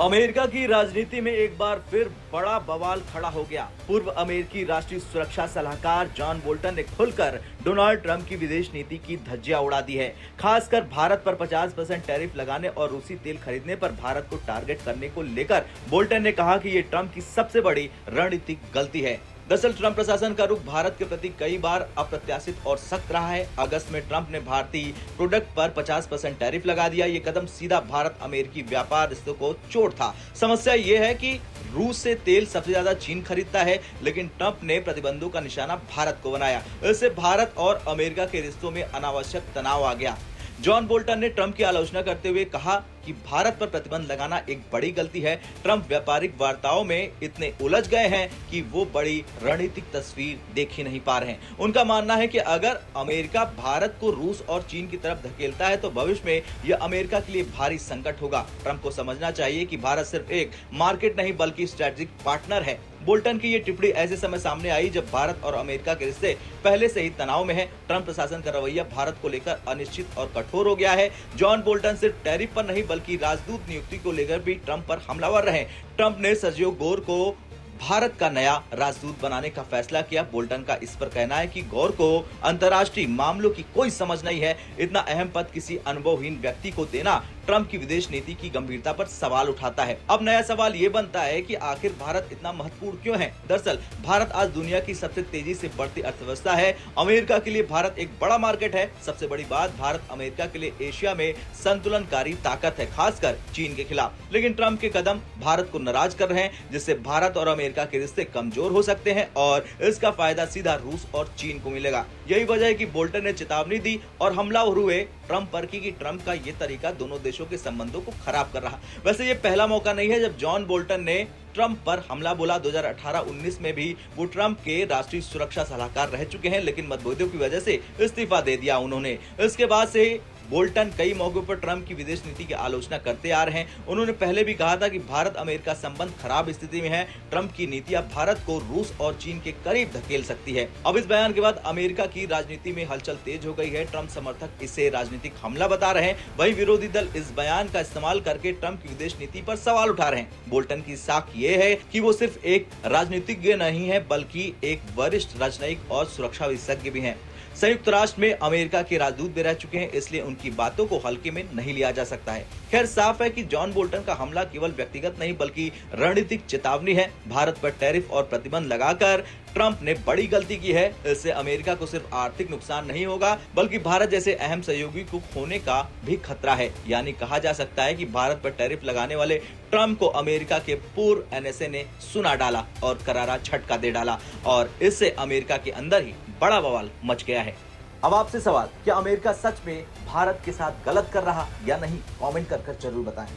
America की राजनीति में एक बार फिर बड़ा बवाल खड़ा हो गया। पूर्व अमेरिकी राष्ट्रीय सुरक्षा सलाहकार जॉन बोल्टन ने खुलकर डोनाल्ड ट्रंप की विदेश नीति की धज्जियां उड़ा दी है। खासकर भारत पर 50% टैरिफ लगाने और रूसी तेल खरीदने पर भारत को टारगेट करने को लेकर बोल्टन ने कहा कि ये ट्रंप की सबसे बड़ी रणनीतिक गलती है। दरअसल ट्रंप प्रशासन का रुख भारत के प्रति कई बार अप्रत्याशित और सख्त रहा है। अगस्त में ट्रंप ने भारतीय प्रोडक्ट पर 50% टैरिफ लगा दिया। ये कदम सीधा भारत अमेरिकी व्यापार रिश्तों को चोट था। समस्या ये है कि रूस से तेल सबसे ज्यादा चीन खरीदता है, लेकिन ट्रंप ने प्रतिबंधों का निशाना भारत को बनाया। इससे भारत और अमेरिका के रिश्तों में अनावश्यक तनाव आ गया। जॉन बोल्टन ने ट्रंप की आलोचना करते हुए कहा कि भारत पर प्रतिबंध लगाना एक बड़ी गलती है। ट्रंप व्यापारिक वार्ताओं में इतने उलझ गए हैं कि वो बड़ी रणनीतिक तस्वीर देख ही नहीं पा रहे हैं। उनका मानना है कि अगर अमेरिका भारत को रूस और चीन की तरफ धकेलता है तो भविष्य में यह अमेरिका के लिए भारी संकट होगा। ट्रंप को समझना चाहिए कि भारत सिर्फ एक मार्केट नहीं बल्कि स्ट्रेटेजिक पार्टनर है। बोल्टन की ये टिप्पणी ऐसे समय सामने आई जब भारत और अमेरिका के रिश्ते पहले से ही तनाव में है। ट्रंप प्रशासन का रवैया भारत को लेकर अनिश्चित और कठोर हो गया है। जॉन बोल्टन सिर्फ टैरिफ पर नहीं बल्कि राजदूत नियुक्ति को लेकर भी ट्रंप पर हमलावर रहे। ट्रंप ने सर्जियो गौर को भारत का नया राजदूत बनाने का फैसला किया। बोल्टन का इस पर कहना है कि गौर को अंतर्राष्ट्रीय मामलों की कोई समझ नहीं है। इतना अहम पद किसी अनुभवहीन व्यक्ति को देना ट्रंप की विदेश नीति की गंभीरता पर सवाल उठाता है। अब नया सवाल ये बनता है कि आखिर भारत इतना महत्वपूर्ण क्यों है। दरअसल भारत आज दुनिया की सबसे तेजी से बढ़ती अर्थव्यवस्था है। अमेरिका के लिए भारत एक बड़ा मार्केट है। सबसे बड़ी बात, भारत अमेरिका के लिए एशिया में संतुलनकारी ताकत है, खासकर चीन के खिलाफ। लेकिन ट्रंप के कदम भारत को नाराज कर रहे हैं, जिससे भारत और अमेरिका के रिश्ते कमजोर हो सकते हैं और इसका फायदा सीधा रूस और चीन को मिलेगा। यही वजह है कि बोल्टन ने चेतावनी दी और हमलावर हुए ट्रंप पर कि ट्रंप का ये तरीका दोनों देशों के संबंधों को खराब कर रहा। वैसे ये पहला मौका नहीं है जब जॉन बोल्टन ने ट्रंप पर हमला बोला। 2018-19 में भी वो ट्रंप के राष्ट्रीय सुरक्षा सलाहकार रह चुके हैं, लेकिन मतभेदों की वजह से इस्तीफा दे दिया उन्होंने। इसके बाद से बोल्टन कई मौकों पर ट्रंप की विदेश नीति की आलोचना करते आ रहे हैं। उन्होंने पहले भी कहा था कि भारत अमेरिका संबंध खराब स्थिति में है। ट्रंप की नीतियां भारत को रूस और चीन के करीब धकेल सकती है। अब इस बयान के बाद अमेरिका की राजनीति में हलचल तेज हो गई है। ट्रंप समर्थक इसे राजनीतिक हमला बता रहे हैं, वहीं विरोधी दल इस बयान का इस्तेमाल करके ट्रंप की विदेश नीति पर सवाल उठा रहे हैं। बोल्टन की साख ये है कि वो सिर्फ एक राजनीतिज्ञ नहीं है बल्कि एक वरिष्ठ राजनयिक और सुरक्षा विशेषज्ञ भी हैं। संयुक्त राष्ट्र में अमेरिका के राजदूत भी रह चुके हैं, इसलिए उनकी बातों को हल्के में नहीं लिया जा सकता है। खैर, साफ है कि जॉन बोल्टन का हमला केवल व्यक्तिगत नहीं बल्कि रणनीतिक चेतावनी है। भारत पर टैरिफ और प्रतिबंध लगाकर ट्रंप ने बड़ी गलती की है। इससे अमेरिका को सिर्फ आर्थिक नुकसान नहीं होगा बल्कि भारत जैसे अहम सहयोगी को खोने का भी खतरा है। यानी कहा जा सकता है कि भारत पर टैरिफ लगाने वाले ट्रंप को अमेरिका के पूर्व एनएसए ने सुना डाला और करारा झटका दे डाला, और इससे अमेरिका के अंदर ही बड़ा बवाल मच गया है। अब आपसे सवाल, क्या अमेरिका सच में भारत के साथ गलत कर रहा या नहीं? कमेंट कर जरूर बताएं।